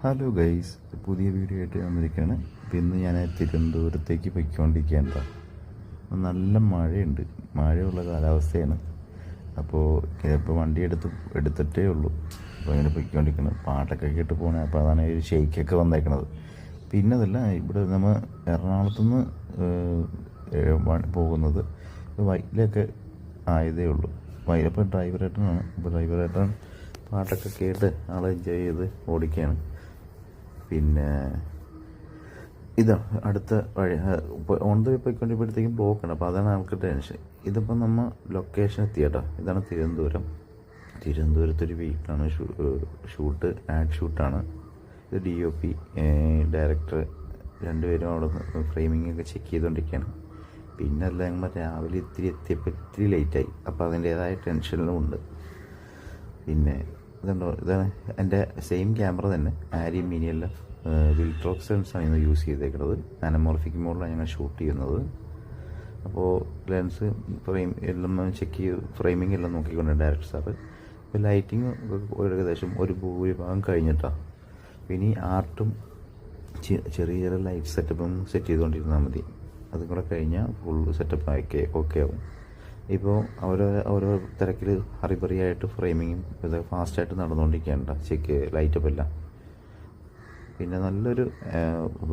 Hello guys, പുതിയ video ആയിട്ട് വന്നിരിക്കുകയാണ്. അപ്പോൾ ഇന്ന് ഞാൻ തിരുവനന്തപുരത്തേക്ക് പൊയ്ക്കൊണ്ടിരിക്കുകയാണ്. നല്ല മഴയുണ്ട്, മഴയുള്ള കാലാവസ്ഥയാണ്. അപ്പോൾ ഇപ്പോൾ വണ്ടി എടുത്തിട്ടേ ഉള്ളൂ. അപ്പോൾ അങ്ങനെ പൊയ്ക്കൊണ്ടിരിക്കണം, പാട്ടൊക്കെ കേട്ട് പോകണേ. അപ്പോൾ അതാണ് ഒരു ഷെയ്ക്കൊക്കെ വന്നേക്കണത്. പിന്നെ അതല്ല, ഇവിടെ നമ്മൾ എറണാകുളത്തുനിന്ന് പോകുന്നത് വൈലൊക്കെ ആയതേ ഉള്ളൂ. വൈലപ്പോൾ ഡ്രൈവറേട്ടനാണ്. അപ്പോൾ ഡ്രൈവറേട്ടൻ പാട്ടൊക്കെ കേട്ട് ആളെ എൻജോയ് ചെയ്ത് ഓടിക്കുകയാണ്. പിന്നെ ഇതാ അടുത്ത വഴി ഓൺ ദ വേ പോയിക്കൊണ്ടിരിക്കുമ്പോഴത്തേക്കും ബ്ലോക്കാണ്. അപ്പോൾ അതാണ് ആൾക്ക് ടെൻഷൻ. ഇതിപ്പോൾ നമ്മൾ ലൊക്കേഷൻ എത്തിയേട്ടോ. ഇതാണ് തിരുവനന്തപുരത്തൊരു വീട്ടിലാണ് ഷൂട്ട്, ആഡ് ഷൂട്ടാണ്. ഇത് DOP ഡയറക്ടർ രണ്ടുപേരും അവിടെ ഫ്രെയിമിംഗ് ഒക്കെ ചെക്ക് ചെയ്തുകൊണ്ടിരിക്കുകയാണ്. പിന്നെ എല്ലാം ഞങ്ങൾ രാവിലെ എത്തിയപ്പോൾ ഇത്തിരി ലേറ്റായി. അപ്പോൾ അതിൻ്റേതായ ടെൻഷനിലും ഉണ്ട്. പിന്നെ ഇതാണ് എൻ്റെ സെയിം ക്യാമറ തന്നെ, ആരി മിനിയല്ല വിൽട്രോക്സ് ലെൻസാണ് ഇന്ന് യൂസ് ചെയ്തേക്കുന്നത്. അനമോർഫിക് മോഡിലാണ് ഞങ്ങൾ ഷൂട്ട് ചെയ്യുന്നത്. അപ്പോൾ ലെൻസ് എല്ലാം ചെക്ക് ചെയ്ത് ഫ്രെയിമിംഗ് എല്ലാം നോക്കിക്കൊണ്ട് ഡയറക്ടർ സാറ്. ഇപ്പോൾ ലൈറ്റിങ് ഏകദേശം ഒരു ഭൂരിഭാഗം കഴിഞ്ഞിട്ടാണ്. ഇനി ആർട്ടും ചെറിയ ലൈറ്റ് സെറ്റപ്പും സെറ്റ് ചെയ്തുകൊണ്ടിരുന്നാൽ മതി. അതും കൂടെ കഴിഞ്ഞാൽ ഫുൾ സെറ്റപ്പ് ഓക്കെ ആവും. ഇപ്പോൾ ഓരോ തിരക്കിൽ ഹറിബറിയായിട്ട് ഫ്രെയിമിങ്ങും ഇത് ഫാസ്റ്റായിട്ട് നടന്നുകൊണ്ടിരിക്കുകയാണ്. ചെക്ക് ലൈറ്റപ്പ് എല്ലാം. പിന്നെ നല്ലൊരു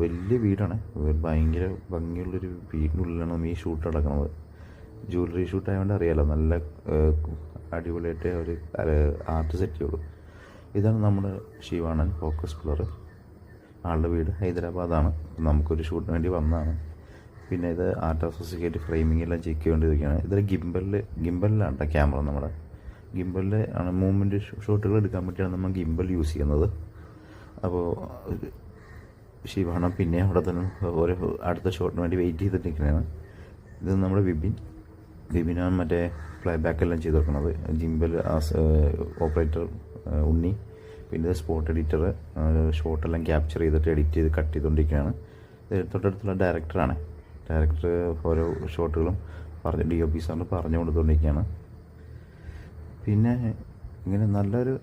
വലിയ വീടാണ്, ഭയങ്കര ഭംഗിയുള്ളൊരു വീടിനുള്ളിലാണ് നമ്മൾ ഈ ഷൂട്ട് നടക്കുന്നത്. ജ്വല്ലറി ഷൂട്ട് ആയതുകൊണ്ട് അറിയാമല്ലോ, നല്ല അടിപൊളിയായിട്ട് ഒരു ആർട്ട് സെറ്റ് ചെയ്യുള്ളൂ. ഇതാണ് നമ്മുടെ ശിവാണൻ ഫോക്കസ് പിള്ളർ. ആളുടെ വീട് ഹൈദരാബാദാണ്. നമുക്കൊരു ഷൂട്ടിന് വേണ്ടി വന്നതാണ്. പിന്നെ ഇത് ആർട്ട് അസോസിയേറ്റ് ഫ്രെയിമിംഗ് എല്ലാം ചെക്ക് ചെയ്തുകൊണ്ടിരിക്കുകയാണ്. ഇതൊരു ഗിംബലിലാണ് കേട്ടോ ക്യാമറ. നമ്മുടെ ഗിംബലിൽ ആണ് മൂവ്മെൻറ്റ് ഷോട്ടുകൾ എടുക്കാൻ വേണ്ടിയാണ് നമ്മൾ ഗിംബൽ യൂസ് ചെയ്യുന്നത്. അപ്പോൾ ശിവാണ് പിന്നെ അവിടെ തന്നെ ഒരു അടുത്ത ഷോട്ടിന് വേണ്ടി വെയിറ്റ് ചെയ്തിട്ടിരിക്കുന്നതാണ്. ഇത് നമ്മുടെ വിപിനാണ് മറ്റേ പ്ലേ ബാക്കെല്ലാം ചെയ്ത് വെക്കുന്നത്. ഗിംബൽ ഓപ്പറേറ്റർ ഉണ്ണി. പിന്നെ സ്പോട്ട് എഡിറ്റർ ഷോട്ടെല്ലാം ക്യാപ്ചർ ചെയ്തിട്ട് എഡിറ്റ് ചെയ്ത് കട്ട് ചെയ്തുകൊണ്ടിരിക്കുകയാണ്. തൊട്ടടുത്തുള്ള ഡയറക്ടർ ഓരോ ഷോട്ടുകളും DOP സാറിന് പറഞ്ഞു കൊടുത്തുകൊണ്ടിരിക്കുകയാണ്. പിന്നെ ഇങ്ങനെ നല്ലൊരു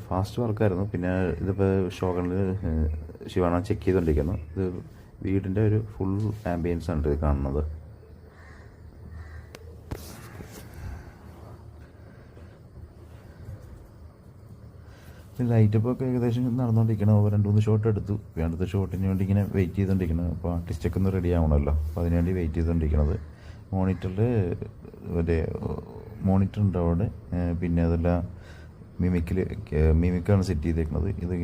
ഫാസ്റ്റ് വർക്കായിരുന്നു. പിന്നെ ഇതിപ്പോൾ ഷോകളിൽ ശിവാണ ചെക്ക് ചെയ്തുകൊണ്ടിരിക്കുന്നു. ഇത് വീടിൻ്റെ ഒരു ഫുൾ ആംബിയൻസ് ആണ് ഇത് കാണുന്നത്. ലൈറ്റപ്പ് ഒക്കെ ഏകദേശം നടന്നുകൊണ്ടിരിക്കണം. 2-3 ഷോട്ട് എടുത്തു. അടുത്ത ഷോട്ടിന് വേണ്ടി ഇങ്ങനെ വെയിറ്റ് ചെയ്തുകൊണ്ടിരിക്കണം. അപ്പോൾ ആർട്ടിസ്റ്റൊക്കെ ഒന്ന് റെഡി ആവണമല്ലോ, അപ്പോൾ അതിനുവേണ്ടി വെയിറ്റ് ചെയ്തുകൊണ്ടിരിക്കുന്നത്. മോണിറ്റർ ഉണ്ട് അവിടെ. പിന്നെ അതെല്ലാം മിമിക്കാണ് സെറ്റ് ചെയ്തേക്കുന്നത്. ഇത്